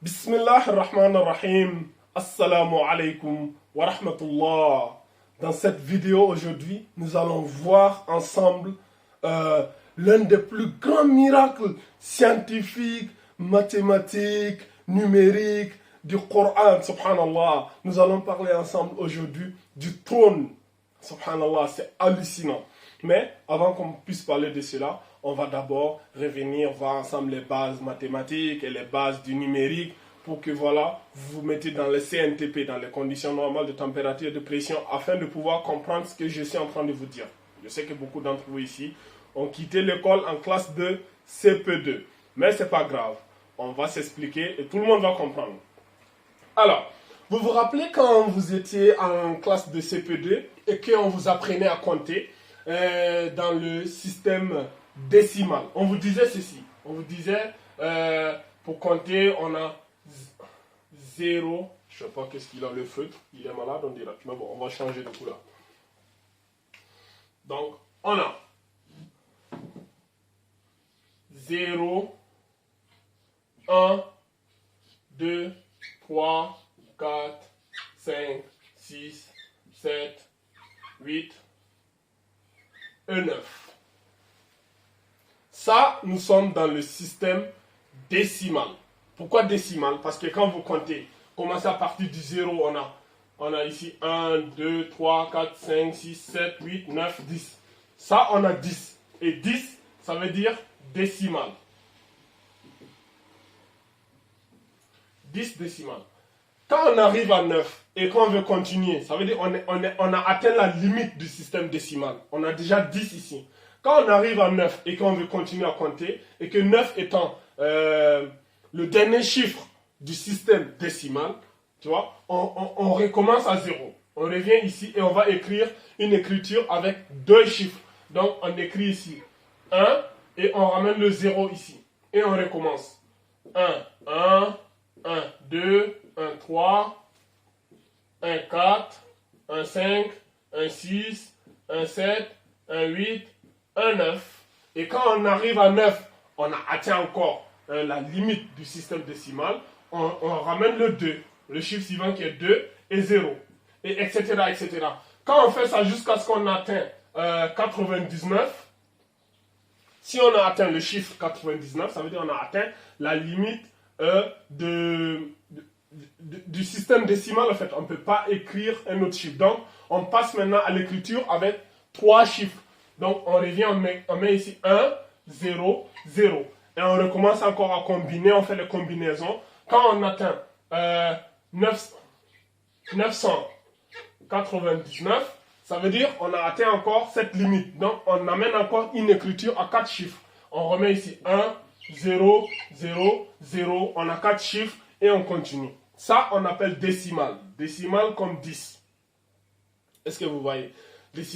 Bismillah ar-Rahman ar-Rahim. Assalamu alaikum wa rahmatullah. Dans cette vidéo aujourd'hui, nous allons voir ensemble l'un des plus grands miracles scientifiques, mathématiques, numériques du Coran, subhanallah. Nous allons parler ensemble aujourd'hui du trône. Subhanallah, c'est hallucinant. Mais avant qu'on puisse parler de cela, on va d'abord revenir voir ensemble les bases mathématiques et les bases du numérique pour que voilà, vous vous mettez dans le CNTP, dans les conditions normales de température et de pression, afin de pouvoir comprendre ce que je suis en train de vous dire. Je sais que beaucoup d'entre vous ici ont quitté l'école en classe de CP2. Mais ce n'est pas grave. On va s'expliquer et tout le monde va comprendre. Alors, vous vous rappelez quand vous étiez en classe de CP2 et qu'on vous apprenait à compter dans le système décimal. On vous disait ceci. On vous disait, pour compter, on a 0. Je ne sais pas qu'est-ce qu'il a le feutre. Il est malade, on dirait. Mais bon, on va changer de couleur. Donc, on a 0, 1, 2, 3, 4, 5, 6, 7, 8 et 9. Ça, nous sommes dans le système décimal. Pourquoi décimal? Parce que quand vous comptez, commencez à partir du 0, on a ici 1, 2, 3, 4, 5, 6, 7, 8, 9, 10. Ça, on a 10. Et 10, ça veut dire décimal. 10 décimal. Quand on arrive à 9 et qu'on veut continuer, ça veut dire on a atteint la limite du système décimal. On a déjà 10 ici. Quand on arrive à 9 et qu'on veut continuer à compter, et que 9 étant le dernier chiffre du système décimal, tu vois, on recommence à 0. On revient ici et on va écrire une écriture avec deux chiffres. Donc on écrit ici 1 et on ramène le 0 ici. Et on recommence. 1, 1, 1, 2, 1, 3, 1, 4, 1, 5, 1, 6, 1, 7, 1, 8, 1, 9. Et quand on arrive à 9, on a atteint encore la limite du système décimal. On ramène le 2, le chiffre suivant qui est 2 et 0. Et etc. etc. Quand on fait ça jusqu'à ce qu'on atteint 99, si on a atteint le chiffre 99, ça veut dire qu'on a atteint la limite du système décimal. En fait, on ne peut pas écrire un autre chiffre. Donc, on passe maintenant à l'écriture avec 3 chiffres. Donc, on revient, on met ici 1, 0, 0. Et on recommence encore à combiner, on fait les combinaisons. Quand on atteint 999, ça veut dire qu'on a atteint encore cette limite. Donc, on amène encore une écriture à 4 chiffres. On remet ici 1, 0, 0, 0. On a 4 chiffres et on continue. Ça, on appelle décimal. Décimal comme 10. Est-ce que vous voyez?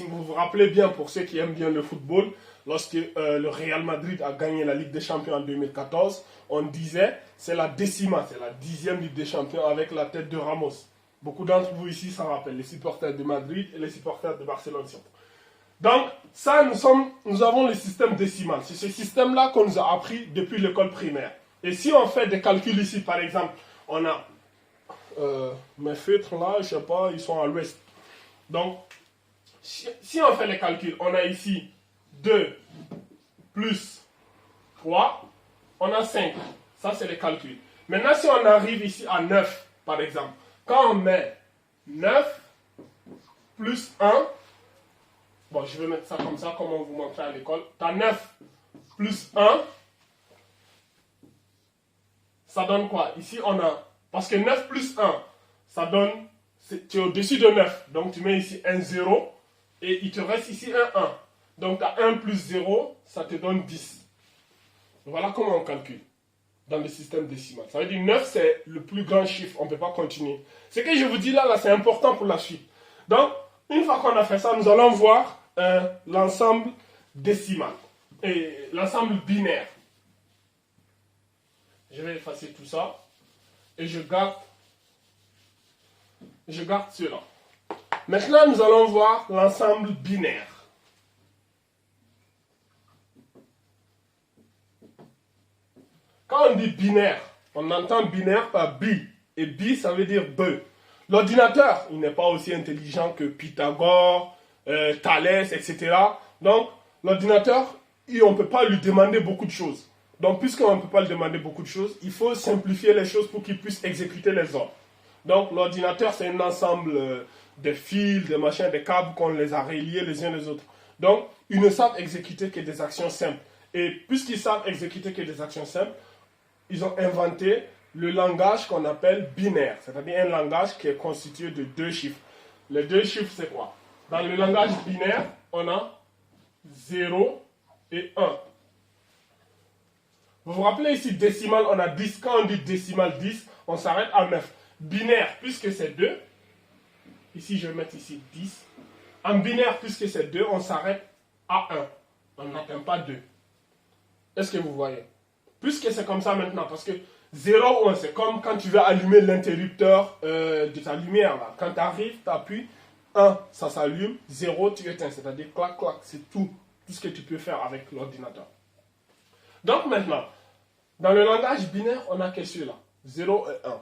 Vous vous rappelez bien, pour ceux qui aiment bien le football, lorsque le Real Madrid a gagné la Ligue des Champions en 2014, on disait c'est la décima, c'est la 10e Ligue des Champions avec la tête de Ramos. Beaucoup d'entre vous ici s'en rappellent, les supporters de Madrid et les supporters de Barcelone surtout. Donc, ça, nous avons le système décimal. C'est ce système-là qu'on nous a appris depuis l'école primaire. Et si on fait des calculs ici, par exemple, on a mes feutres là, je ne sais pas, ils sont à l'ouest. Donc, si on fait les calculs, on a ici 2 plus 3, on a 5. Ça, c'est les calculs. Maintenant, si on arrive ici à 9, par exemple, quand on met 9 plus 1, bon, je vais mettre ça comme ça, comme on vous montrait à l'école. Tu as 9 plus 1, ça donne quoi? Ici, on a, parce que 9 plus 1, ça donne, tu es au-dessus de 9. Donc, tu mets ici un 0. Et il te reste ici un 1. Donc, tu as 1 plus 0, ça te donne 10. Voilà comment on calcule dans le système décimal. Ça veut dire 9, c'est le plus grand chiffre. On ne peut pas continuer. Ce que je vous dis là, c'est important pour la suite. Donc, une fois qu'on a fait ça, nous allons voir l'ensemble décimal. Et l'ensemble binaire. Je vais effacer tout ça. Et je garde cela. Maintenant, nous allons voir l'ensemble binaire. Quand on dit binaire, On entend binaire par bi. Et bi, ça veut dire be. L'ordinateur, il n'est pas aussi intelligent que Pythagore, Thalès, etc. Donc, l'ordinateur, on ne peut pas lui demander beaucoup de choses. Donc, puisqu'on ne peut pas lui demander beaucoup de choses, il faut simplifier les choses pour qu'il puisse exécuter les ordres. Donc, l'ordinateur, c'est un ensemble de fils, de machins, de câbles qu'on les a reliés les uns les autres. Donc, ils ne savent exécuter que des actions simples. Et puisqu'ils savent exécuter que des actions simples, ils ont inventé le langage qu'on appelle binaire, c'est-à-dire un langage qui est constitué de 2 chiffres. Les 2 chiffres, c'est quoi? Dans le langage binaire, on a 0 et 1. Vous vous rappelez ici, décimal, on a 10. Quand on dit décimal 10, on s'arrête à 9. Binaire, puisque c'est 2, ici je vais mettre ici 10. En binaire, puisque c'est 2, on s'arrête à 1. On n'atteint pas 2. Est-ce que vous voyez? Puisque c'est comme ça maintenant, parce que 0 ou 1, c'est comme quand tu veux allumer l'interrupteur de ta lumière. Là. Quand tu arrives, tu appuies 1, ça s'allume, 0, tu éteins. C'est-à-dire clac, clac, c'est tout ce que tu peux faire avec l'ordinateur. Donc maintenant, dans le langage binaire, on a que celui-là, 0 et 1.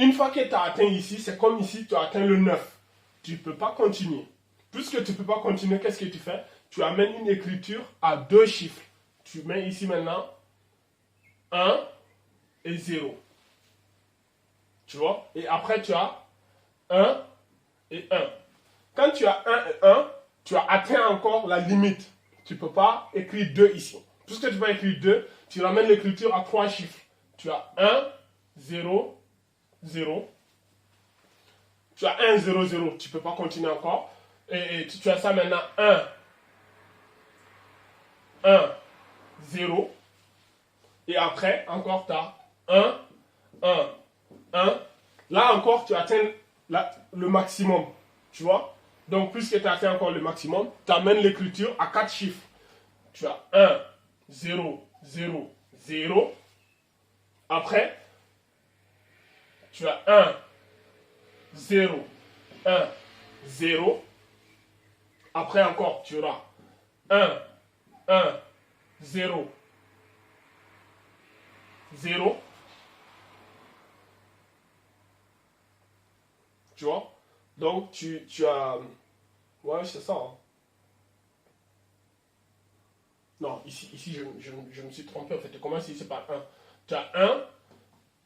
Une fois que tu as atteint ici, c'est comme ici, tu as atteint le 9. Tu ne peux pas continuer. Puisque tu ne peux pas continuer, qu'est-ce que tu fais? Tu amènes une écriture à 2 chiffres. Tu mets ici maintenant 1 et 0. Tu vois? Et après, tu as 1 et 1. Quand tu as 1 et 1, tu as atteint encore la limite. Tu ne peux pas écrire 2 ici. Puisque tu vas écrire 2, tu ramènes l'écriture à 3 chiffres. Tu as 1, 0, 0. Tu as 1, 0, 0. Tu ne peux pas continuer encore. Et tu as ça maintenant 1, 1, 0. Et après, encore, tu as 1, 1, 1. Là encore, tu atteins le maximum. Tu vois? Donc, puisque tu as atteint encore le maximum, tu amènes l'écriture à 4 chiffres. Tu as 1, 0, 0, 0. Après, tu as 1, 0, 1, 0. Après encore, tu auras 1, 1, 0, 0. Tu vois? Donc, tu as... Ouais, c'est ça. Hein. Non, ici je me suis trompé. En fait, tu commences ici par 1.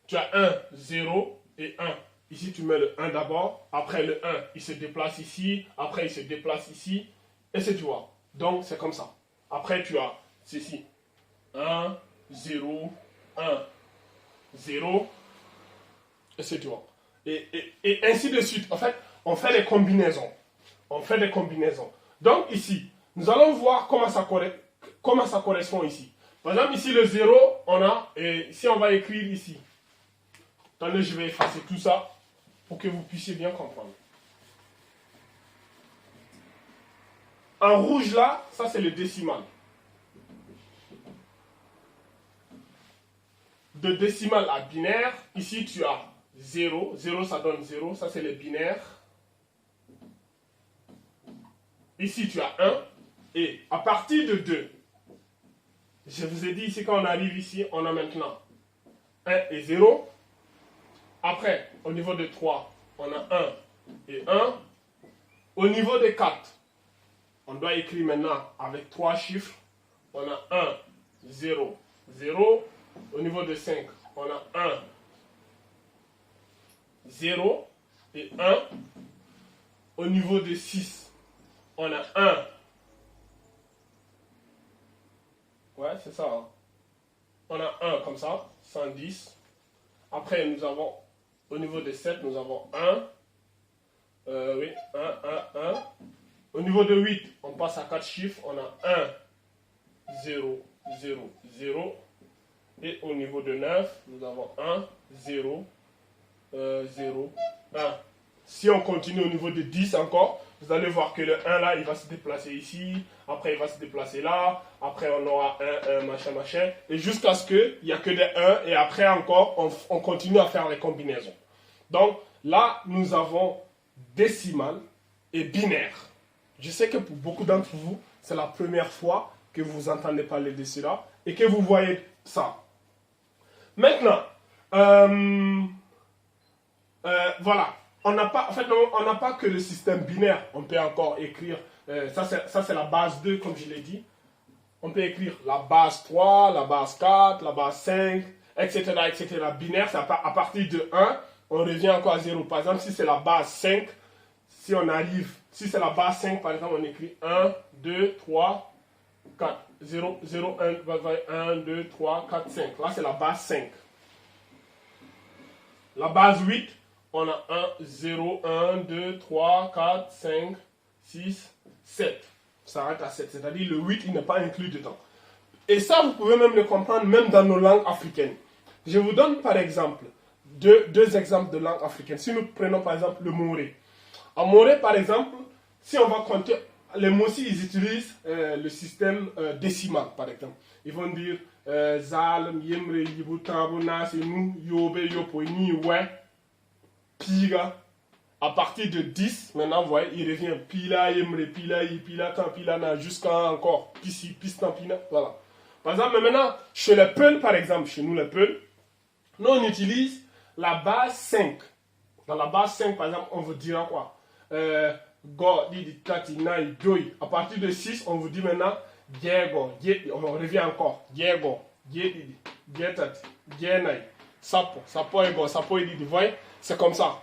Tu as 1, 0 et 1. Ici, tu mets le 1 d'abord. Après, le 1, il se déplace ici. Après, il se déplace ici. Et c'est tu vois. Donc, c'est comme ça. Après, tu as ceci. 1, 0, 1, 0. Et c'est tu vois. Et ainsi de suite. En fait, on fait des combinaisons. On fait des combinaisons. Donc, ici, nous allons voir comment ça correspond ici. Par exemple, ici, le 0, on a... Et si on va écrire ici. Attendez, je vais effacer tout ça pour que vous puissiez bien comprendre. En rouge là, ça c'est le décimal. De décimal à binaire, ici tu as 0. 0 ça donne 0, ça c'est le binaire. Ici tu as 1. Et à partir de 2, je vous ai dit ici quand on arrive ici, on a maintenant 1 et 0. Après, au niveau de 3, on a 1 et 1. Au niveau de 4, on doit écrire maintenant avec 3 chiffres. On a 1, 0, 0. Au niveau de 5, on a 1, 0 et 1. Au niveau de 6, on a 1. Ouais, c'est ça. Hein. On a 1 comme ça, 110. Après, nous avons, au niveau de 7, nous avons 1. Oui, 1, 1, 1. Au niveau de 8, on passe à 4 chiffres. On a 1, 0, 0, 0. Et au niveau de 9, nous avons 1, 0, 0, 1. Si on continue au niveau de 10 encore, vous allez voir que le 1 là, il va se déplacer ici. Après, il va se déplacer là. Après, on aura 1, 1, machin, machin. Et jusqu'à ce qu'il n'y a que des 1. Et après encore, on continue à faire les combinaisons. Donc là, nous avons décimal et binaire. Je sais que pour beaucoup d'entre vous, c'est la première fois que vous entendez parler de cela et que vous voyez ça. Maintenant, Voilà. On n'a pas, en fait, on n'a pas que le système binaire. On peut encore écrire, ça c'est la base 2, comme je l'ai dit. On peut écrire la base 3, la base 4, la base 5, etc. etc. Binaire, c'est à partir de 1, on revient encore à 0. Par exemple, si c'est la base 5, si on arrive, si c'est la base 5, par exemple, on écrit 1, 2, 3, 4. 0, 0, 1, 2, 3, 4, 5. Là, c'est la base 5. La base 8, on a 1, 0, 1, 2, 3, 4, 5, 6, 7. Ça arrête à 7, c'est-à-dire le 8, il n'est pas inclus dedans. Et ça, vous pouvez même le comprendre même dans nos langues africaines. Je vous donne par exemple deux exemples de langues africaines. Si nous prenons par exemple le Moré. En Moré, par exemple, si on va compter, les Mossi, ils utilisent le système décimal, par exemple. Ils vont dire Zal, Yemre, Yibutambo, Nasenu, Yobe, Yopo, Ni, Ouais, Piga. À partir de 10, maintenant, vous voyez, il revient Pila, Yemre, Pila, Pila, Tan, Pila, Na, jusqu'à encore Pisi, Pistan, Pina. Voilà. Par exemple, maintenant, chez les Peuls, par exemple, chez nous les Peuls, nous on utilise la base 5. Dans la base 5, par exemple, on vous dira quoi? Go, Didi, Tati, Nai, Joy. À partir de 6, on vous dit maintenant Diego, on revient encore. Diego, Didi, Dietati, Dienai, Sapo, Sapo et Go, Sapo et Didi. Vous voyez, c'est comme ça.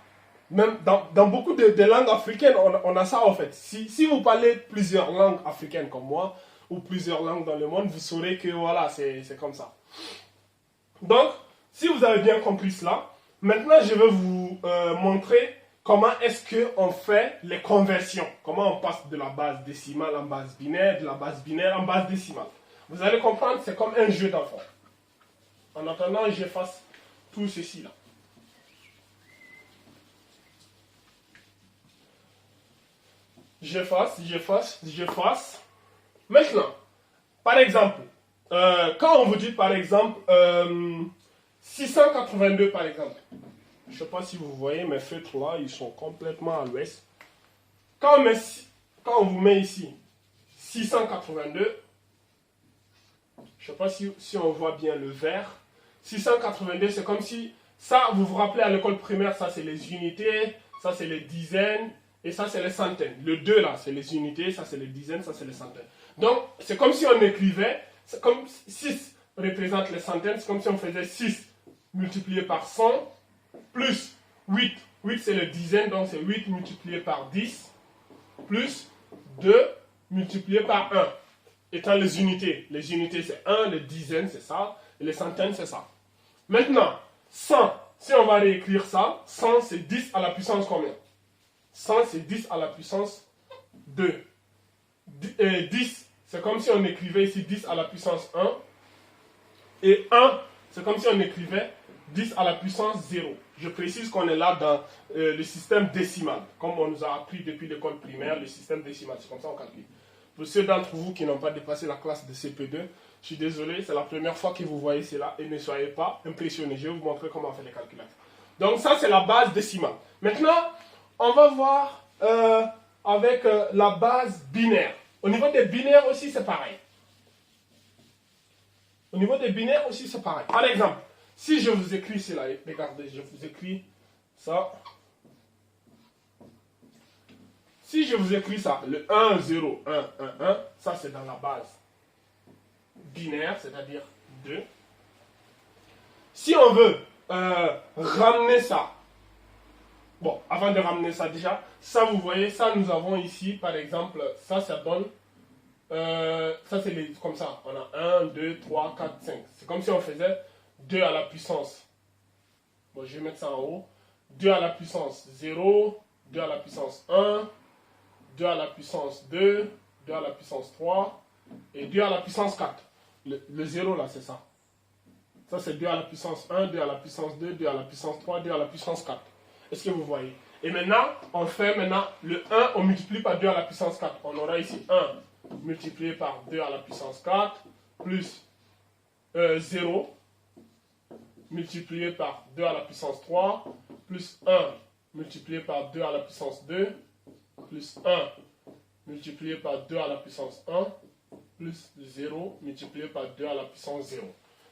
Même dans beaucoup de langues africaines, on a ça en fait. Si vous parlez plusieurs langues africaines comme moi, ou plusieurs langues dans le monde, vous saurez que voilà, c'est comme ça. Donc, si vous avez bien compris cela, maintenant je vais vous montrer comment est-ce qu'on fait les conversions. Comment on passe de la base décimale en base binaire, de la base binaire en base décimale. Vous allez comprendre, c'est comme un jeu d'enfant. En attendant, j'efface tout ceci là. J'efface. Maintenant, par exemple, quand on vous dit par exemple 682 par exemple, je ne sais pas si vous voyez mes feutres là, ils sont complètement à l'ouest. Quand on vous met ici 682, je ne sais pas si on voit bien le vert. 682, c'est comme si, ça vous vous rappelez à l'école primaire, ça c'est les unités, ça c'est les dizaines, et ça c'est les centaines. Le 2 là, c'est les unités, ça c'est les dizaines, ça c'est les centaines. Donc, c'est comme si on écrivait, c'est comme 6 représente les centaines, c'est comme si on faisait 6 multiplié par 100, plus 8. 8 c'est les dizaines, donc c'est 8 multiplié par 10, plus 2 multiplié par 1. Étant les unités. Les unités c'est 1, les dizaines c'est ça, et les centaines c'est ça. Maintenant, 100, si on va réécrire ça, 100 c'est 10 à la puissance combien? 100 c'est 10 à la puissance 2. 10, c'est comme si on écrivait ici 10 à la puissance 1. Et 1, c'est comme si on écrivait 10 à la puissance 0. Je précise qu'on est là dans le système décimal. Comme on nous a appris depuis l'école primaire, le système décimal, c'est comme ça qu'on calcule. Pour ceux d'entre vous qui n'ont pas dépassé la classe de CP2, je suis désolé, c'est la première fois que vous voyez cela et ne soyez pas impressionnés. Je vais vous montrer comment on fait les calculateurs. Donc ça, c'est la base décimale. Maintenant, on va voir avec la base binaire. Au niveau des binaires aussi, c'est pareil. Au niveau des binaires aussi, c'est pareil. Par exemple, si je vous écris cela, regardez, je vous écris ça. Si je vous écris ça, le 1, 0, 1, 1, 1, ça c'est dans la base binaire, c'est-à-dire 2. Si on veut ramener ça, bon, avant de ramener ça déjà, ça vous voyez, ça nous avons ici, par exemple, ça donne, ça c'est comme ça, on a 1, 2, 3, 4, 5. C'est comme si on faisait 2 à la puissance, bon je vais mettre ça en haut, 2 à la puissance 0, 2 à la puissance 1, 2 à la puissance 2, 2 à la puissance 3, et 2 à la puissance 4. Le 0 là, c'est ça. Ça, c'est 2 à la puissance 1, 2 à la puissance 2, 2 à la puissance 3, 2 à la puissance 4. Est-ce que vous voyez? Et maintenant, on fait maintenant le 1, on multiplie par 2 à la puissance 4. On aura ici 1 multiplié par 2 à la puissance 4, plus 0 multiplié par 2 à la puissance 3, plus 1 multiplié par 2 à la puissance 2, plus 1 multiplié par 2 à la puissance 1, plus 0 multiplié par 2 à la puissance 0.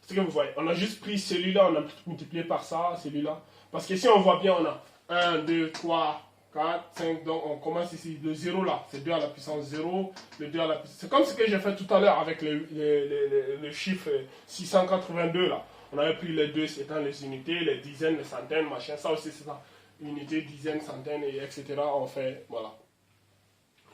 Ce que vous voyez, on a juste pris celui-là, on a multiplié par ça, celui-là. Parce qu'ici, on voit bien, on a 1, 2, 3, 4, 5. Donc, on commence ici. Le 0 là, c'est 2 à la puissance 0. Le 2 à la puissance... C'est comme ce que j'ai fait tout à l'heure avec le chiffre 682 là. On avait pris les 2 étant les unités, les dizaines, les centaines, machin. Ça aussi, c'est ça. Unité, dizaines, centaines, et etc. On fait, voilà.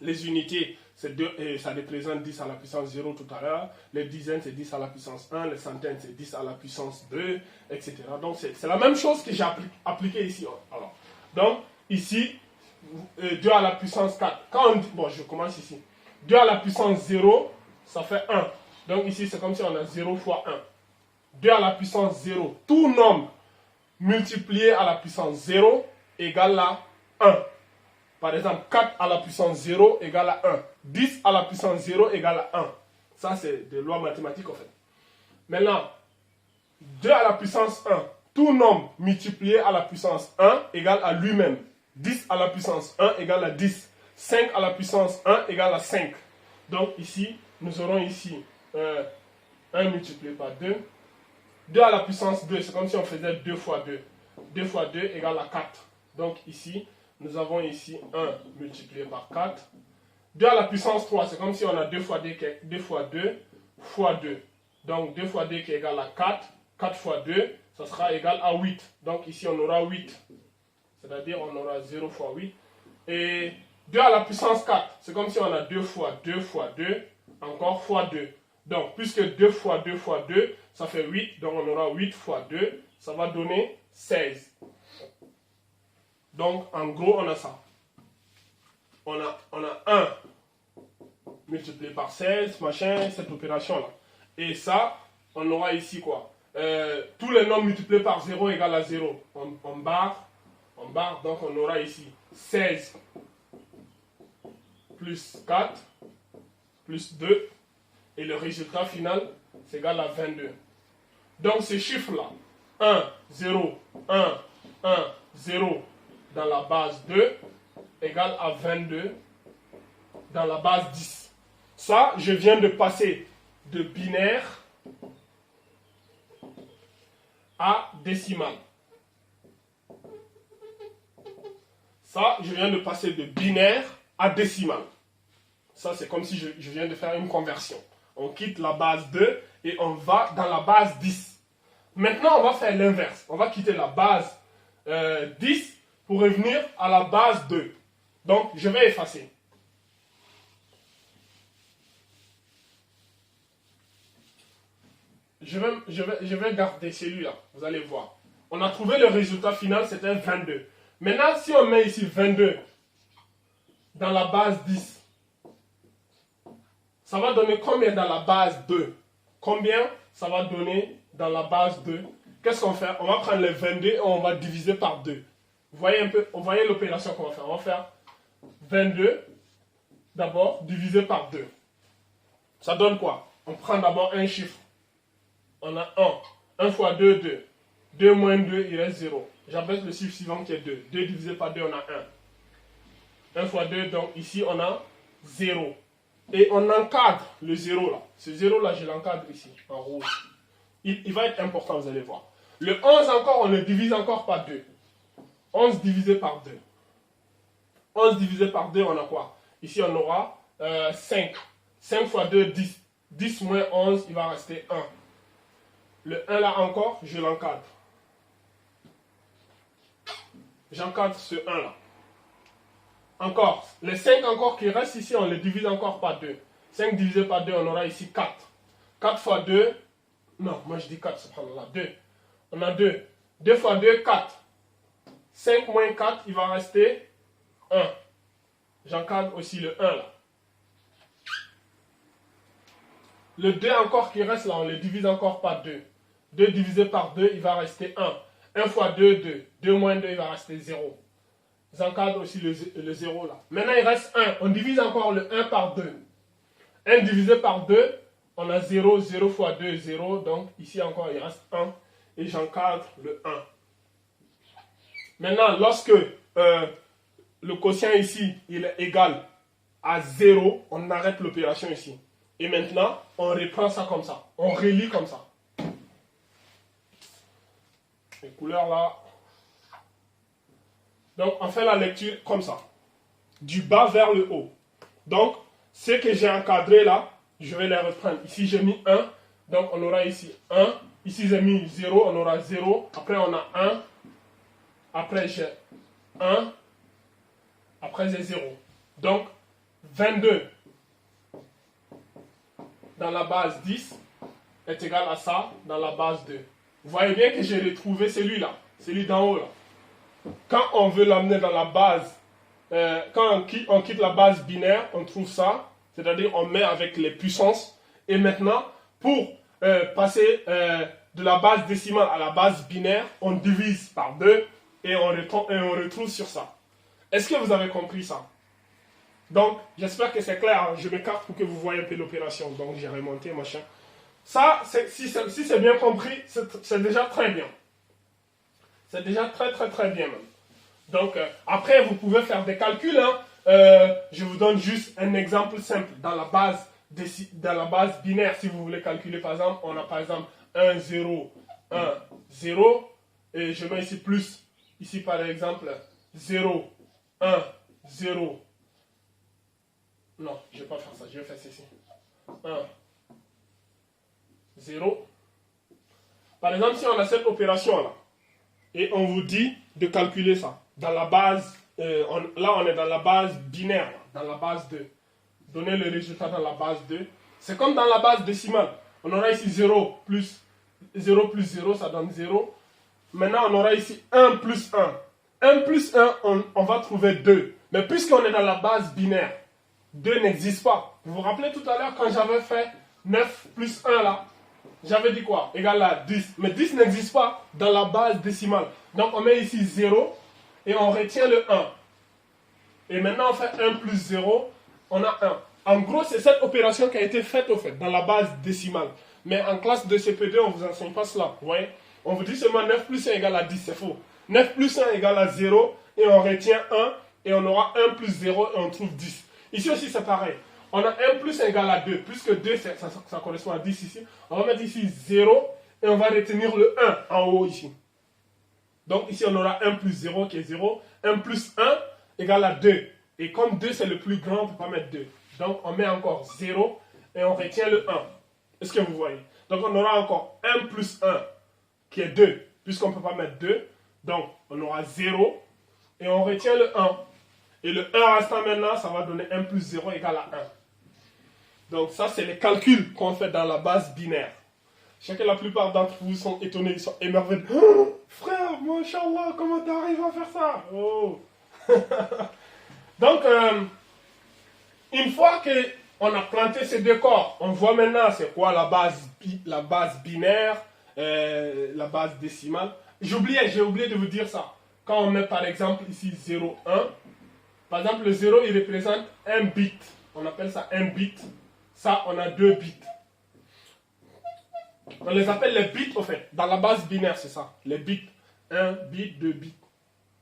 Les unités, c'est 2, et ça représente 10 à la puissance 0 tout à l'heure. Les dizaines, c'est 10 à la puissance 1. Les centaines, c'est 10 à la puissance 2, etc. Donc, c'est la même chose que j'ai appliqué ici. Alors, donc, ici, 2 à la puissance 4. Quand on dit, bon, je commence ici. 2 à la puissance 0, ça fait 1. Donc, ici, c'est comme si on a 0 fois 1. 2 à la puissance 0. Tout nombre multiplié à la puissance 0 égale à 1. Par exemple, 4 à la puissance 0 égale à 1. 10 à la puissance 0 égale à 1. Ça, c'est des lois mathématiques, en fait. Maintenant, 2 à la puissance 1. Tout nombre multiplié à la puissance 1 égale à lui-même. 10 à la puissance 1 égale à 10. 5 à la puissance 1 égale à 5. Donc, ici, nous aurons ici 1 multiplié par 2. 2 à la puissance 2, c'est comme si on faisait 2 fois 2. 2 fois 2 égale à 4. Donc, ici, nous avons ici 1 multiplié par 4. 2 à la puissance 3, c'est comme si on a 2 fois 2, 2 fois 2 fois 2. Donc 2 fois 2 qui est égal à 4. 4 fois 2, ça sera égal à 8. Donc ici on aura 8. C'est-à-dire on aura 0 fois 8. Et 2 à la puissance 4, c'est comme si on a 2 fois 2 fois 2, encore fois 2. Donc puisque 2 fois 2 fois 2, ça fait 8. Donc on aura 8 fois 2, ça va donner 16. Donc, en gros, on a ça. On a 1 multiplié par 16, machin, cette opération-là. Et ça, on aura ici quoi? Tous les nombres multipliés par 0 égale à 0. On barre, donc on aura ici 16 plus 4 plus 2. Et le résultat final, c'est égal à 22. Donc, ces chiffres-là, 1, 0, 1, 1, 0, dans la base 2 égale à 22 dans la base 10. Ça, je viens de passer de binaire à décimal. Ça, je viens de passer de binaire à décimal. Ça, c'est comme si je viens de faire une conversion. On quitte la base 2 et on va dans la base 10. Maintenant, on va faire l'inverse. On va quitter la base 10 pour revenir à la base 2. Donc, je vais effacer. Je vais garder celui-là. Vous allez voir. On a trouvé le résultat final, c'était 22. Maintenant, si on met ici 22 dans la base 10, ça va donner combien dans la base 2? Combien ça va donner dans la base 2? Qu'est-ce qu'on fait? On va prendre les 22 et on va diviser par 2. Vous voyez un peu, vous voyez l'opération qu'on va faire. On va faire 22 d'abord divisé par 2. Ça donne quoi? On prend d'abord un chiffre. On a 1. 1 fois 2, 2. 2 moins 2, il reste 0. J'abaisse le chiffre suivant qui est 2. 2 divisé par 2, on a 1. 1 fois 2, donc ici on a 0. Et on encadre le 0 là. Ce 0 là, je l'encadre ici, en rouge. Il va être important, vous allez voir. Le 11 encore, on le divise encore par 2. 11 divisé par 2. 11 divisé par 2, on a quoi? Ici, on aura 5. 5 fois 2, 10. 10 moins 11, il va rester 1. Le 1 là encore, je l'encadre. J'encadre ce 1 là. Encore. Les 5 encore qui restent ici, on les divise encore par 2. 5 divisé par 2, on aura ici 4. 4 fois 2, non, moi je dis 4, subhanallah, 2. On a 2. 2 fois 2, 4. 5 moins 4, il va rester 1. J'encadre aussi le 1 là. Le 2 encore qui reste là, on le divise encore par 2. 2 divisé par 2, il va rester 1. 1 fois 2, 2. 2 moins 2, il va rester 0. J'encadre aussi le 0 là. Maintenant, il reste 1. On divise encore le 1 par 2. 1 divisé par 2, on a 0. 0 fois 2, 0. Donc, ici encore, il reste 1. Et j'encadre le 1. Maintenant, lorsque le quotient ici, il est égal à 0, on arrête l'opération ici. Et maintenant, on reprend ça comme ça. On relie comme ça. Les couleurs là. Donc, on fait la lecture comme ça. Du bas vers le haut. Donc, ce que j'ai encadré là, je vais les reprendre. Ici, j'ai mis 1. Donc, on aura ici 1. Ici, j'ai mis 0. On aura 0. Après, on a 1. Après, j'ai 1. Après, j'ai 0. Donc, 22 dans la base 10 est égal à ça dans la base 2. Vous voyez bien que j'ai retrouvé celui-là. Celui d'en haut là. Quand on veut l'amener dans la base, quand on quitte la base binaire, on trouve ça. C'est-à-dire on met avec les puissances. Et maintenant, pour passer de la base décimale à la base binaire, on divise par 2 et on retrouve sur ça. Est-ce que vous avez compris ça? Donc, j'espère que c'est clair. Je m'écarte pour que vous voyez un peu l'opération. Donc, j'ai remonté, machin. Ça, si c'est bien compris, c'est déjà très bien. C'est déjà très, très, très bien même. Donc, après, vous pouvez faire des calculs. Hein. Je vous donne juste un exemple simple. Dans la base binaire, si vous voulez calculer, par exemple, on a par exemple 1, 0, 1, 0. Et je mets ici plus. Ici, par exemple, 0, 1, 0. Non, je ne vais pas faire ça. Je vais faire ceci. 1, 0. Par exemple, si on a cette opération-là, et on vous dit de calculer ça, dans la base, là on est dans la base binaire, dans la base 2. Donner le résultat dans la base 2. C'est comme dans la base décimale. On aura ici 0 plus 0, ça donne 0. Maintenant, on aura ici 1 plus 1. 1 plus 1, on va trouver 2. Mais puisqu'on est dans la base binaire, 2 n'existe pas. Vous vous rappelez tout à l'heure quand j'avais fait 9 plus 1 là, j'avais dit quoi? Égal à 10. Mais 10 n'existe pas dans la base décimale. Donc on met ici 0 et on retient le 1. Et maintenant on fait 1 plus 0, on a 1. En gros, c'est cette opération qui a été faite au fait, dans la base décimale. Mais en classe de CP2, on ne vous enseigne pas cela. Vous voyez? On vous dit seulement 9 plus 1 égale à 10, c'est faux. 9 plus 1 égale à 0 et on retient 1 et on aura 1 plus 0 et on trouve 10. Ici aussi c'est pareil. On a 1 plus 1 égale à 2. Puisque 2 ça correspond à 10 ici. On va mettre ici 0 et on va retenir le 1 en haut ici. Donc ici on aura 1 plus 0 qui est 0. 1 plus 1 égale à 2. Et comme 2 c'est le plus grand, on ne peut pas mettre 2. Donc on met encore 0 et on retient le 1. Est-ce que vous voyez? Donc on aura encore 1 plus 1 qui est 2. Puisqu'on ne peut pas mettre 2. Donc on aura 0 et on retient le 1. Et le 1 restant maintenant, ça va donner 1 plus 0 égale à 1. Donc ça, c'est les calculs qu'on fait dans la base binaire. Je sais que la plupart d'entre vous sont étonnés, ils sont émerveillés. Oh, frère, machallah, comment tu arrives à faire ça? Oh. Donc, une fois qu'on a planté ces deux corps, on voit maintenant c'est quoi la base binaire, la base décimale. J'ai oublié de vous dire ça. Quand on met par exemple ici 0, 1, par exemple le 0 il représente un bit. On appelle ça un bit. Ça, on a 2 bits. On les appelle les bits, au fait. Dans la base binaire, c'est ça. Les bits. 1 bit, 2 bits.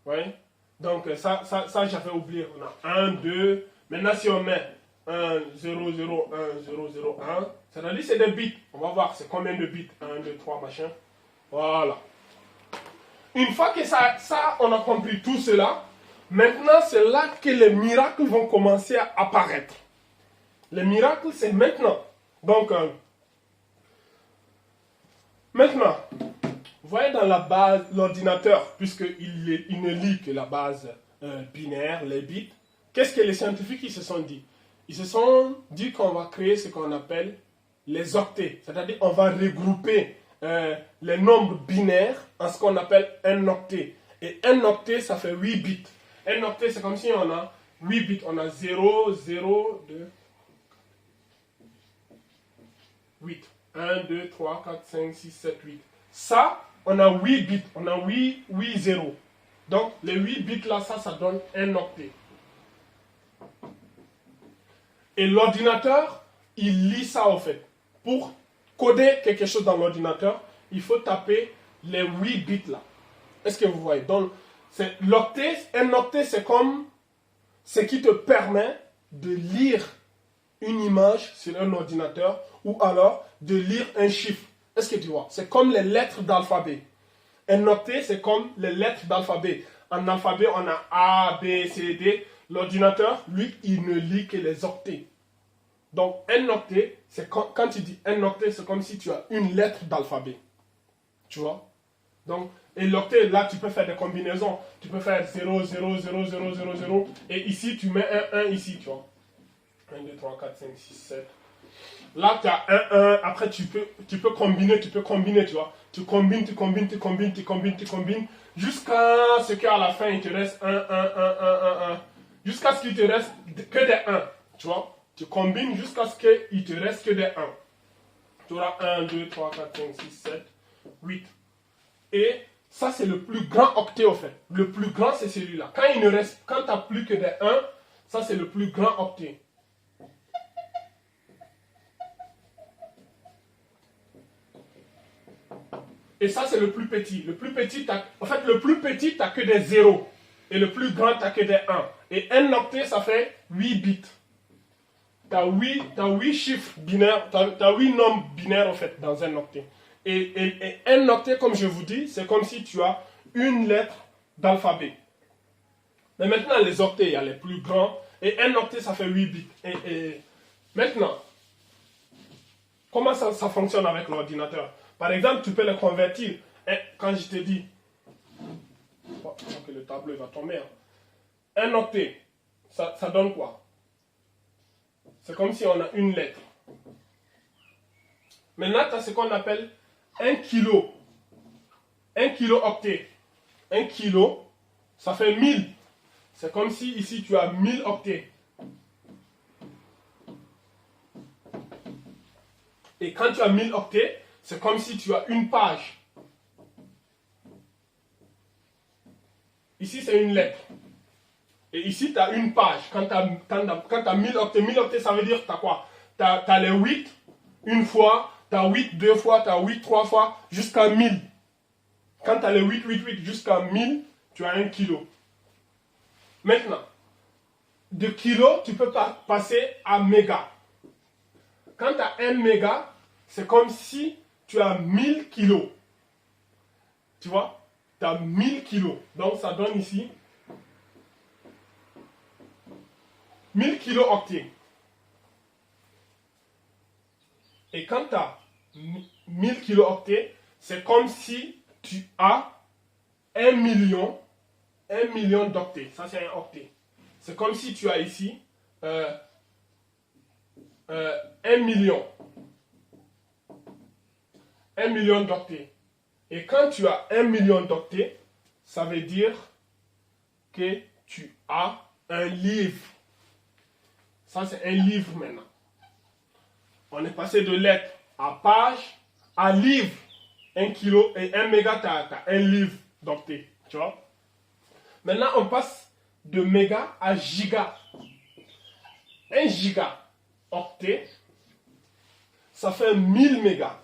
Vous voyez? Donc, ça j'avais oublié. On a 1, 2. Maintenant, si on met 1, 0, 0, 1, 0, 0, 1, c'est-à-dire c'est des bits. On va voir c'est combien de bits. 1, 2, 3, machin. Voilà. Une fois que ça on a compris tout cela, maintenant, c'est là que les miracles vont commencer à apparaître. Les miracles, c'est maintenant. Donc, maintenant, vous voyez dans la base, l'ordinateur, puisqu'il ne lit que la base binaire, les bits, qu'est-ce que les scientifiques ils se sont dit? Ils se sont dit qu'on va créer ce qu'on appelle les octets. C'est-à-dire on va regrouper les nombres binaires en ce qu'on appelle un octet. Et un octet, ça fait 8 bits. Un octet, c'est comme si on a 8 bits. On a 0, 0, 2, 8. 1, 2, 3, 4, 5, 6, 7, 8. Ça, on a 8 bits. On a 8 0. Donc, les 8 bits là, ça donne un octet. Et l'ordinateur, il lit ça au fait. Pour coder quelque chose dans l'ordinateur, il faut taper les 8 bits là. Est-ce que vous voyez? Donc, l'octet, un octet, c'est comme ce qui te permet de lire une image sur un ordinateur ou alors de lire un chiffre. Est-ce que tu vois? C'est comme les lettres d'alphabet. Un octet, c'est comme les lettres d'alphabet. En alphabet, on a A, B, C, D. L'ordinateur, lui, il ne lit que les octets. Donc, un octet, c'est quand tu dis un octet, c'est comme si tu as une lettre d'alphabet. Tu vois? Donc, et l'octet, là, tu peux faire des combinaisons. Tu peux faire 0, 0, 0, 0, 0, 0. Et ici, tu mets un ici, tu vois. 1, 2, 3, 4, 5, 6, 7. Là, tu as un 1. Après, tu peux combiner, tu vois. Tu combines, jusqu'à ce qu'à la fin, il te reste 1, 1, 1, 1, 1, 1. Jusqu'à ce qu'il te reste que des 1. Tu vois. Tu combines jusqu'à ce qu'il te reste que des 1. Tu auras 1, 2, 3, 4, 5, 6, 7, 8. Et ça, c'est le plus grand octet, au fait. Le plus grand, c'est celui-là. Quand tu n'as plus que des 1, ça, c'est le plus grand octet. Et ça, c'est le plus petit. Le plus petit, le plus petit, tu n'as que des 0. Et le plus grand, tu n'as que des 1. Et un octet, ça fait 8 bits. Tu as 8 chiffres binaires, tu as 8 nombres binaires, en fait, dans un octet. Et un octet, comme je vous dis, c'est comme si tu as une lettre d'alphabet. Mais maintenant, les octets, il y a les plus grands. Et un octet, ça fait 8 bits. Et maintenant, comment ça fonctionne avec l'ordinateur? Par exemple, tu peux le convertir. Et quand je te dis, que le tableau va tomber, hein. Un octet, ça donne quoi? C'est comme si on a une lettre. Maintenant, tu as ce qu'on appelle 1 kilo. 1 kilo octet. 1 kilo, ça fait 1000. C'est comme si ici tu as 1000 octets. Et quand tu as 1000 octets, c'est comme si tu as une page. Ici, c'est une lettre. Et ici, tu as une page. Quand tu as 1000 octets, 1000 octets, ça veut dire que tu as quoi? Tu as les 8 une fois, tu as 8 deux fois, tu as 8 trois fois, jusqu'à 1000. Quand tu as les 8, 8, 8 jusqu'à 1000, tu as 1 kilo. Maintenant, de kilo, tu peux passer à méga. Quand tu as 1 méga, c'est comme si tu as 1000 kilos. Tu vois? Tu as 1000 kilos. Donc, ça donne ici 1000 kilos octets. Et quand tu as 1000 kilos octets, c'est comme si tu as 1 million d'octets. Ça, c'est un octet. C'est comme si tu as ici 1 million. 1 million d'octets. Et quand tu as 1 million d'octets, ça veut dire que tu as un livre. Ça, c'est un livre maintenant. On est passé de lettres à page à livre. 1 kilo et 1 méga, tu as un livre d'octets. Tu vois? Maintenant, on passe de méga à giga. 1 giga octet, ça fait 1000 mégas.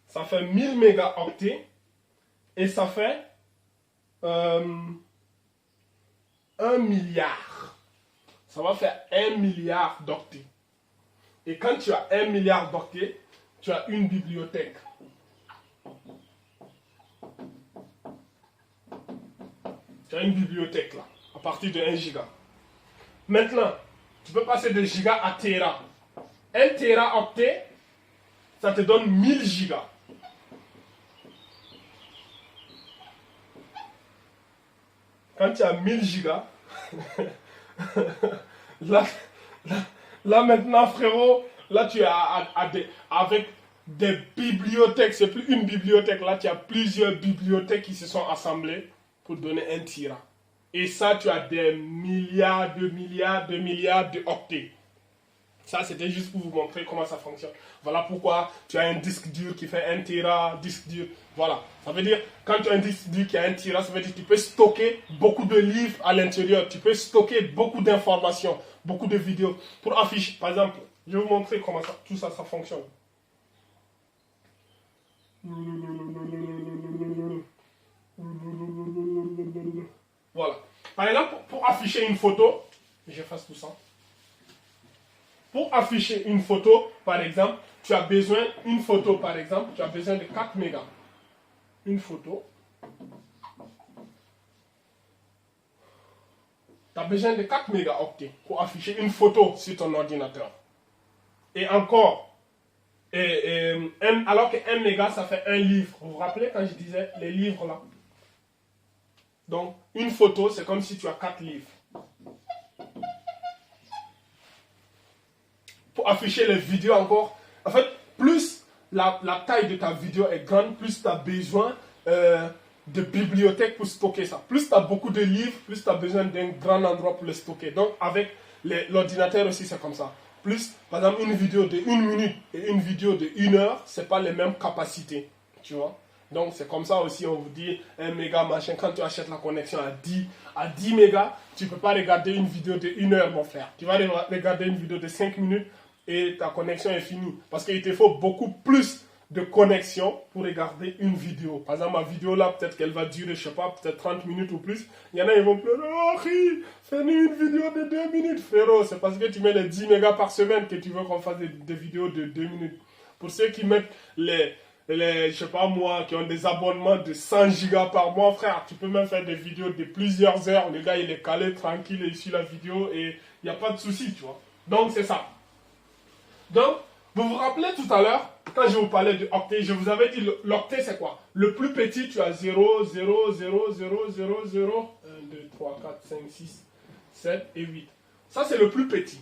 Ça fait 1000 mégaoctets et ça fait 1 milliard. Ça va faire 1 milliard d'octets. Et quand tu as 1 milliard d'octets, tu as une bibliothèque. Tu as une bibliothèque là, à partir de 1 giga. Maintenant, tu peux passer de giga à téra. 1 téraoctet, ça te donne 1000 gigas. Quand tu as 1000 gigas, là maintenant frérot, là tu as avec des bibliothèques, c'est plus une bibliothèque, là tu as plusieurs bibliothèques qui se sont assemblées pour donner un tera. Et ça tu as des milliards de octets. Ça c'était juste pour vous montrer comment ça fonctionne. Voilà pourquoi tu as un disque dur qui fait 1 téra, disque dur. Voilà, ça veut dire quand tu as un disque dur qui a 1 téra, ça veut dire que tu peux stocker beaucoup de livres à l'intérieur. Tu peux stocker beaucoup d'informations, beaucoup de vidéos. Pour afficher, par exemple, je vais vous montrer comment tout ça fonctionne. Voilà. Par exemple, pour afficher une photo, j'efface tout ça. Pour afficher une photo, par exemple, tu as besoin, une photo par exemple, tu as besoin de 4 mégas. Une photo. Tu as besoin de 4 mégaoctets pour afficher une photo sur ton ordinateur. Et encore, alors que 1 méga, ça fait un livre. Vous vous rappelez quand je disais les livres là? Donc, une photo, c'est comme si tu as 4 livres. Pour afficher les vidéos encore, en fait, plus la taille de ta vidéo est grande, plus tu as besoin de bibliothèque pour stocker ça. Plus tu as beaucoup de livres, plus tu as besoin d'un grand endroit pour le stocker. Donc, avec l'ordinateur aussi, c'est comme ça. Plus, par exemple, une vidéo de 1 minute et une vidéo de 1 heure, ce n'est pas les mêmes capacités. Tu vois? Donc, c'est comme ça aussi, on vous dit 1 méga, machin. Quand tu achètes la connexion à 10 mégas, tu ne peux pas regarder une vidéo de 1 heure, mon frère. Tu vas regarder une vidéo de 5 minutes et ta connexion est finie. Parce qu'il te faut beaucoup plus de connexion pour regarder une vidéo. Par exemple, ma vidéo là, peut-être qu'elle va durer, je sais pas, peut-être 30 minutes ou plus. Il y en a, ils vont pleurer. Oh, fais-nous une vidéo de 2 minutes, frérot. C'est parce que tu mets les 10 mégas par semaine que tu veux qu'on fasse des vidéos de 2 minutes. Pour ceux qui mettent je sais pas moi, qui ont des abonnements de 100 gigas par mois, frère, tu peux même faire des vidéos de plusieurs heures. Le gars, il est calé, tranquille, il suit la vidéo et il n'y a pas de souci, tu vois. Donc, c'est ça. Donc, vous vous rappelez tout à l'heure, quand je vous parlais de octet, je vous avais dit l'octet c'est quoi? Le plus petit, tu as 0, 0, 0, 0, 0, 0, 1, 2, 3, 4, 5, 6, 7 et 8. Ça, c'est le plus petit.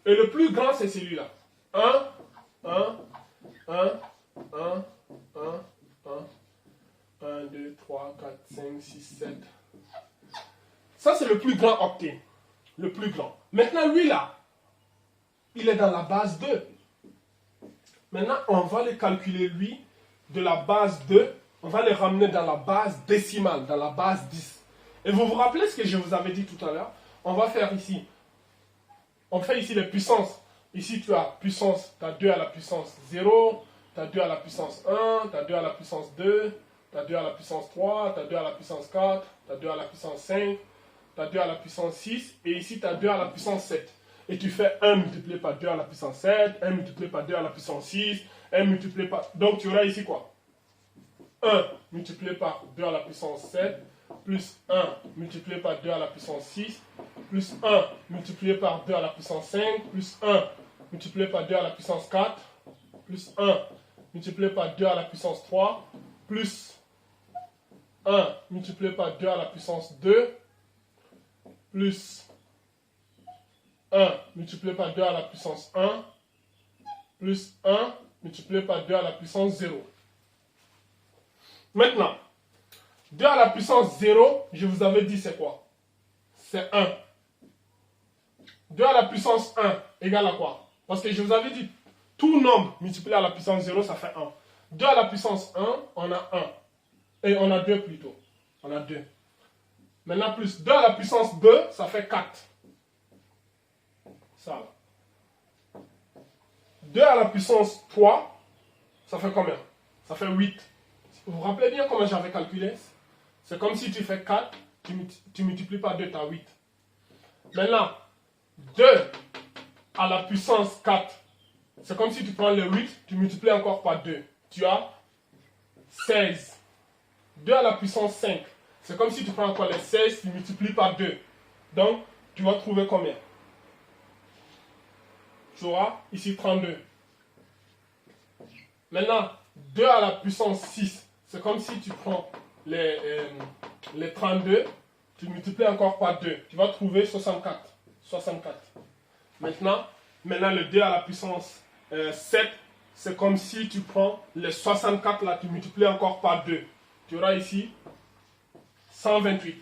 Et le plus grand, c'est celui-là. 1, 1, 1, 1, 1, 1, 1, 2, 3, 4, 5, 6, 7. Ça, c'est le plus grand octet. Le plus grand. Maintenant, lui là, il est dans la base 2. Maintenant, on va le calculer, lui, de la base 2. On va le ramener dans la base décimale, dans la base 10. Et vous vous rappelez ce que je vous avais dit tout à l'heure? On va faire ici. On fait ici les puissances. Ici, tu as puissance, tu as 2 à la puissance 0, tu as 2 à la puissance 1, tu as 2 à la puissance 2, tu as 2 à la puissance 3, tu as 2 à la puissance 4, tu as 2 à la puissance 5, tu as 2 à la puissance 6, et ici, tu as 2 à la puissance 7. Et tu fais 1 multiplié par 2 à la puissance 7, 1 multiplié par 2 à la puissance 6, 1 multiplié par... Donc, tu auras ici quoi? 1 multiplié par 2 à la puissance 7, plus 1 multiplié par 2 à la puissance 6, plus 1 multiplié par 2 à la puissance 5, plus 1 multiplié par 2 à la puissance 4, plus 1 multiplié par 2 à la puissance 3, plus 1 multiplié par 2 à la puissance 2, plus 1 multiplié par 2 à la puissance 1, plus 1 multiplié par 2 à la puissance 0. Maintenant, 2 à la puissance 0, je vous avais dit c'est quoi? C'est 1. 2 à la puissance 1 égale à quoi? Parce que je vous avais dit, tout nombre multiplié à la puissance 0, ça fait 1. 2 à la puissance 1, on a 1. Et on a 2 plutôt. On a 2. Maintenant, plus 2 à la puissance 2, ça fait 4. Ça là. 2 à la puissance 3, ça fait combien? Ça fait 8. Vous vous rappelez bien comment j'avais calculé? C'est comme si tu fais 4, tu multiplies par 2, tu as 8. Maintenant, 2 à la puissance 4, c'est comme si tu prends le 8, tu multiplies encore par 2. Tu as 16. 2 à la puissance 5, c'est comme si tu prends encore les 16, tu multiplies par 2. Donc, tu vas trouver combien? Tu auras ici 32. Maintenant, 2 à la puissance 6, c'est comme si tu prends les 32, tu multiplies encore par 2. Tu vas trouver 64. 64. Maintenant, le 2 à la puissance 7, c'est comme si tu prends les 64 là, tu multiplies encore par 2. Tu auras ici 128.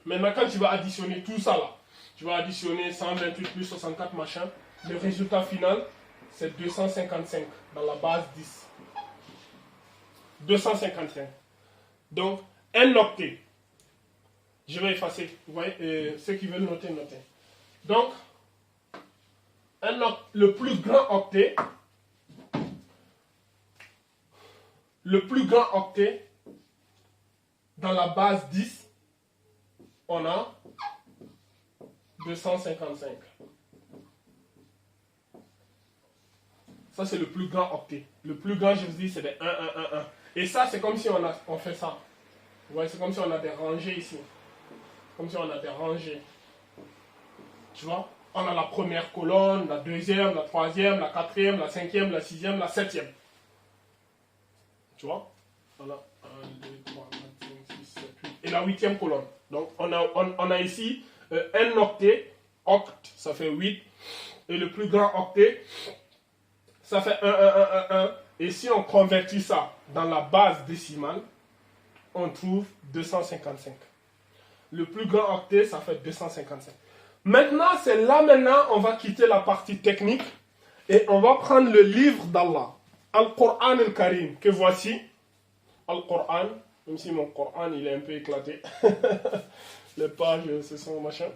Maintenant, quand tu vas additionner tout ça là, tu vas additionner 128 plus 64 machin, le résultat final, c'est 255 dans la base 10. 255. Donc, un octet. Je vais effacer. Vous voyez, ceux qui veulent noter, noter. Donc, le plus grand octet, dans la base 10, on a 255. Ça, c'est le plus grand octet. Le plus grand, je vous dis, c'est des 1, 1, 1, 1. Et ça, c'est comme si on fait ça. Vous voyez, c'est comme si on a des rangées ici. Comme si on a des rangées. Tu vois? On a la première colonne, la deuxième, la troisième, la quatrième, la cinquième, la sixième, la septième. Tu vois? Voilà. 1, 2, 3, 4, 5, 6, 7, 8. Et la huitième colonne. Donc, on a ici un octet. Oct, ça fait 8. Et le plus grand octet, ça fait 1, 1, 1, 1, 1. Et si on convertit ça dans la base décimale, on trouve 255. Le plus grand octet, ça fait 255. Maintenant, c'est là maintenant, on va quitter la partie technique et on va prendre le livre d'Allah, Al-Qur'an al-Karim, que voici. Al-Qur'an, même si mon Qur'an il est un peu éclaté. Les pages, c'est son machin.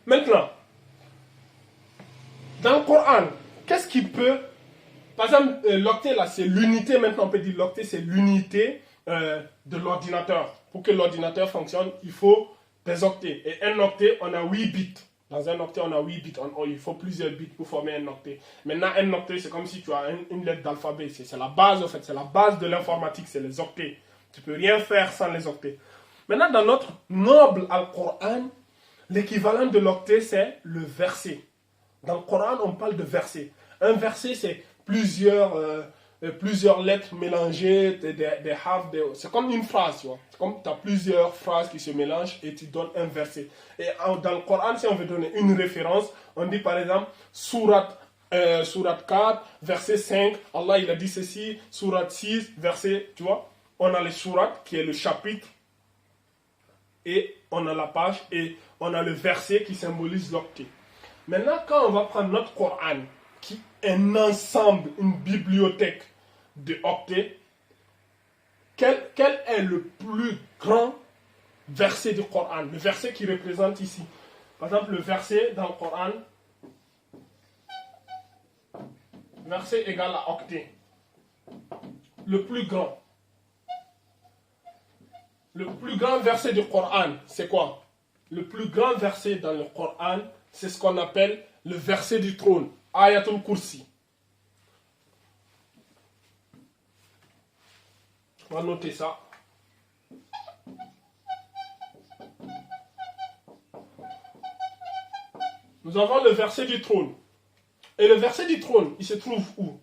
Maintenant, dans le Qur'an, qu'est-ce qui peut... Par exemple, l'octet là, c'est l'unité, maintenant on peut dire l'octet, c'est l'unité de l'ordinateur. Pour que l'ordinateur fonctionne, il faut des octets. Et un octet, on a 8 bits. Dans un octet, on a 8 bits. Il faut plusieurs bits pour former un octet. Maintenant, un octet, c'est comme si tu as une lettre d'alphabet. C'est la base, en fait. C'est la base de l'informatique, c'est les octets. Tu ne peux rien faire sans les octets. Maintenant, dans notre noble Al-Qur'an, l'équivalent de l'octet, c'est le verset. Dans le Coran, on parle de verset. Un verset, c'est plusieurs lettres mélangées, des harfs, c'est comme une phrase, tu vois. C'est comme tu as plusieurs phrases qui se mélangent et tu donnes un verset. Et dans le Coran, si on veut donner une référence, on dit par exemple Surat 4, verset 5, Allah il a dit ceci, Surat 6, verset, tu vois. On a les Surat qui est le chapitre et on a la page et on a le verset qui symbolise l'octet. Maintenant, quand on va prendre notre Coran, qui est un ensemble, une bibliothèque de octets, quel est le plus grand verset du Coran? Le verset qui représente ici. Par exemple, le verset dans le Coran, verset égal à octet. Le plus grand. Le plus grand verset du Coran, c'est quoi? Le plus grand verset dans le Coran, c'est ce qu'on appelle le verset du trône, Ayatul Kursi. On va noter ça. Nous avons le verset du trône. Et le verset du trône, il se trouve où?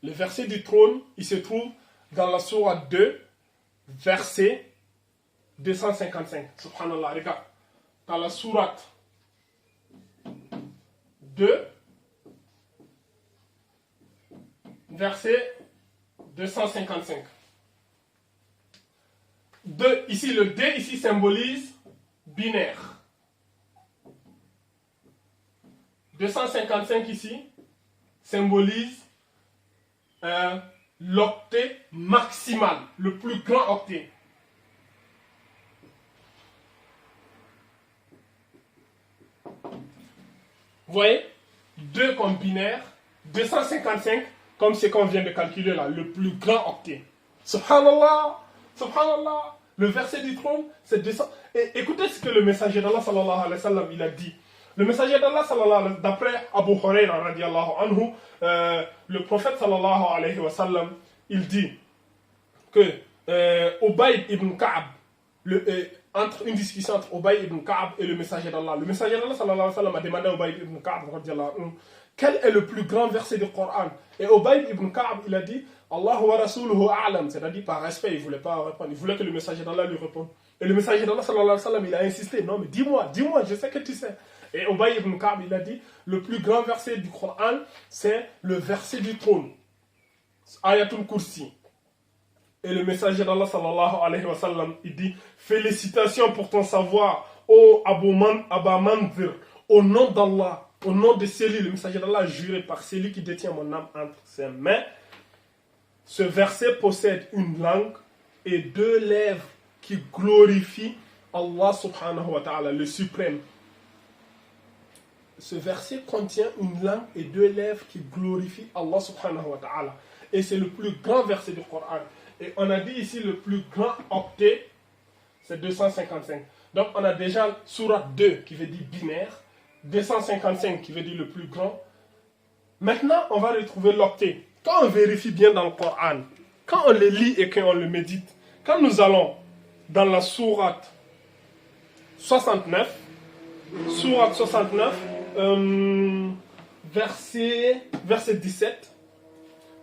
Le verset du trône, il se trouve dans la sourate 2, verset 255. Subhanallah, regarde. Dans la sourate 2, verset 255. Ici, le D ici symbolise binaire. 255 ici symbolise l'octet maximal, le plus grand octet. Vous voyez, 2 comme binaire, 255 comme ce qu'on vient de calculer là, le plus grand octet. Subhanallah, subhanallah. Le verset du trône, c'est 200. Et écoutez ce que le messager d'Allah sallallahu alayhi wa sallam, il a dit. Le messager d'Allah sallallahu alayhi wa sallam, d'après Abu Huraira radiallahu anhu, le prophète sallallahu alayhi wa sallam, il dit que Ubayd ibn Ka'b, entre une discussion entre Ubayd ibn Ka'b et le messager d'Allah sallallahu alayhi wa sallam a demandé à Ubayd ibn Ka'b radiallahu anhu, quel est le plus grand verset du Coran? Et Ubayd ibn Ka'b, il a dit Allah wa rasuluhu a'lam, c'est-à-dire par respect, il ne voulait pas répondre, il voulait que le messager d'Allah lui réponde. Et le messager d'Allah sallallahu alayhi wa sallam, il a insisté, non mais dis-moi, je sais que tu sais. Et Ubayd ibn Ka'b, il a dit, le plus grand verset du Coran, c'est le verset du trône, Ayatul Kursi. Et le messager d'Allah sallallahu alayhi wa sallam, il dit, félicitations pour ton savoir, ô Aba Manzir, au nom d'Allah, au nom de celui, le messager d'Allah a juré par celui qui détient mon âme entre ses mains. Ce verset possède une langue et 2 lèvres qui glorifient Allah subhanahu wa ta'ala, le suprême. Ce verset contient une langue et 2 lèvres qui glorifient Allah subhanahu wa ta'ala. Et c'est le plus grand verset du Coran. Et on a dit ici le plus grand octet, c'est 255. Donc on a déjà Sourate 2 qui veut dire binaire, 255 qui veut dire le plus grand, Maintenant, on va retrouver l'octet. Quand on vérifie bien dans le Coran, quand on le lit et qu'on le médite, quand nous allons dans la sourate 69, verset 17,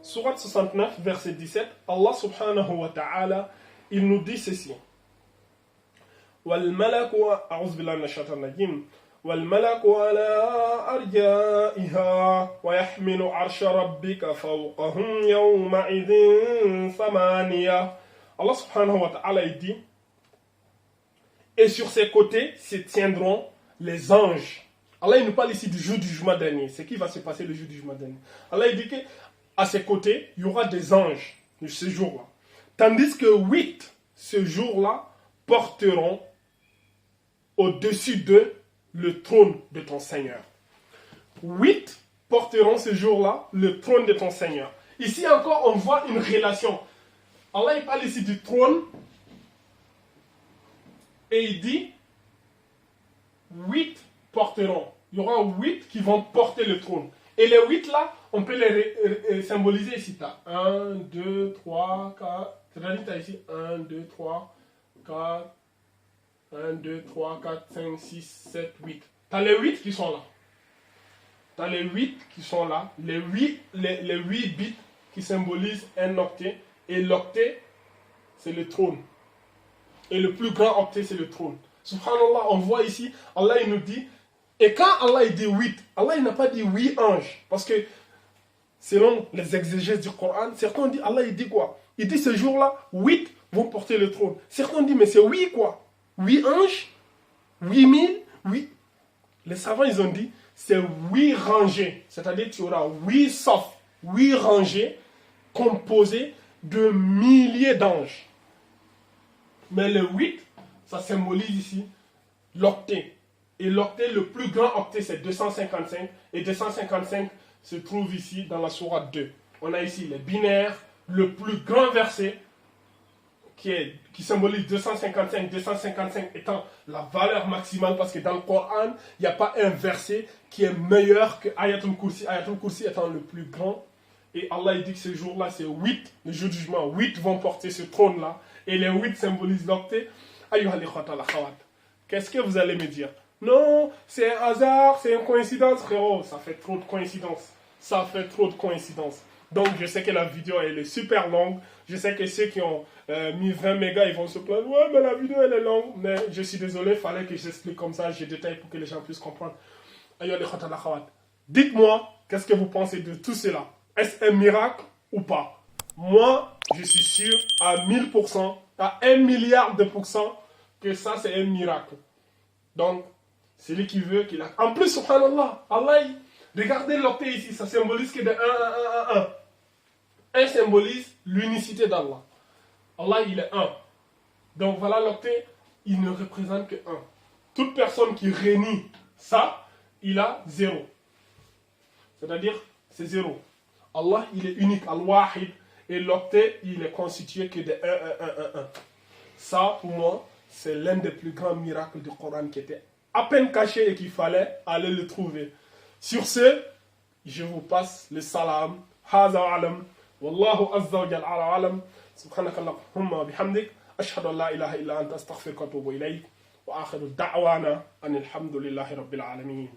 sourate 69, verset 17, Allah subhanahu wa ta'ala, il nous dit ceci. وَالْمَلَكُ أعوذ بالله من الشيطان الرجيم وَالْمَلَكُ عَلَى أَرْجَائِهَا وَيَحْمِلُ عَرْشَ رَبِّكَ فَوْقَهُمْ يَوْمَئِذٍ ثَمَانِيَةٌ. Allah subhanahu wa ta'ala il dit, et sur ses côtés se tiendront les anges. Allah il nous parle ici du jour du jugement dernier. C'est qui va se passer le jour du jugement dernier. Allah il dit qu'à ses côtés, il y aura des anges de ce jour-là. Tandis que 8, ce jour-là, porteront au-dessus d'eux le trône de ton Seigneur. 8 porteront ce jour-là le trône de ton Seigneur. Ici encore, on voit une relation. Allah il parle ici du trône et il dit 8 porteront. Il y aura 8 qui vont porter le trône. Et les 8 là, on peut les symboliser ici. Tu as 1, 2, 3, 4. C'est-à-dire tu as ici 1, 2, 3, 4. 1, 2, 3, 4, 5, 6, 7, 8. Tu as les 8 qui sont là. Tu as les 8 qui sont là. Les 8 bits qui symbolisent un octet. Et l'octet, c'est le trône. Et le plus grand octet, c'est le trône. Subhanallah, on voit ici, Allah il nous dit, et quand Allah il dit 8, Allah il n'a pas dit 8 anges. Parce que, selon les exégèses du Coran, certains disent, Allah il dit quoi? Il dit ce jour-là, 8 vont porter le trône. Certains disent, mais c'est 8 quoi? 8 anges, 8000, 8. Les savants, ils ont dit, c'est 8 rangées. C'est-à-dire, tu auras 8 safs, 8 rangées composées de milliers d'anges. Mais le 8, ça symbolise ici l'octet. Et l'octet, le plus grand octet, c'est 255. Et 255 se trouve ici dans la sourate 2. On a ici les binaires, le plus grand verset qui symbolise 255, 255 étant la valeur maximale, parce que dans le Coran, il n'y a pas un verset qui est meilleur que Ayatul Kursi, Ayatul Kursi étant le plus grand. Et Allah il dit que ce jour-là, c'est 8, le jour du jugement, 8 vont porter ce trône-là, et les 8 symbolisent l'octet. Qu'est-ce que vous allez me dire? Non, c'est un hasard, c'est une coïncidence, frérot. Ça fait trop de coïncidences. Ça fait trop de coïncidences. Donc, je sais que la vidéo, elle est super longue. Je sais que ceux qui ont mis 20 mégas, ils vont se plaindre. Ouais, mais la vidéo, elle est longue. Mais je suis désolé, il fallait que j'explique comme ça. Je détaille pour que les gens puissent comprendre. Dites-moi, qu'est-ce que vous pensez de tout cela? Est-ce un miracle ou pas? Moi, je suis sûr à 1000%, à 1 milliard de pourcents, que ça, c'est un miracle. Donc, celui qui veut, qu'il a... En plus, subhanallah, Allah, regardez l'octet ici, ça symbolise que de 1, 1, 1, 1. 1 symbolise l'unicité d'Allah. Allah, il est 1. Donc voilà, l'octet, il ne représente que 1. Toute personne qui renie ça, il a 0. C'est-à-dire, c'est 0. Allah, il est unique, Al-Wahid. Et l'octet, il est constitué que de 1, 1, 1, 1, 1. Ça, pour moi, c'est l'un des plus grands miracles du Coran qui était à peine caché et qu'il fallait aller le trouver. Sur ce, je vous passe le salam. Haza alam. Wallahu azza wa jal ala alam. Subhanakallahumma wa bihamdik. Ashhadu an la ilaha illa anta astaghfiruka wa atubu ilayk. Wa akhiru da'wana anil hamdulillahi rabbil alamin.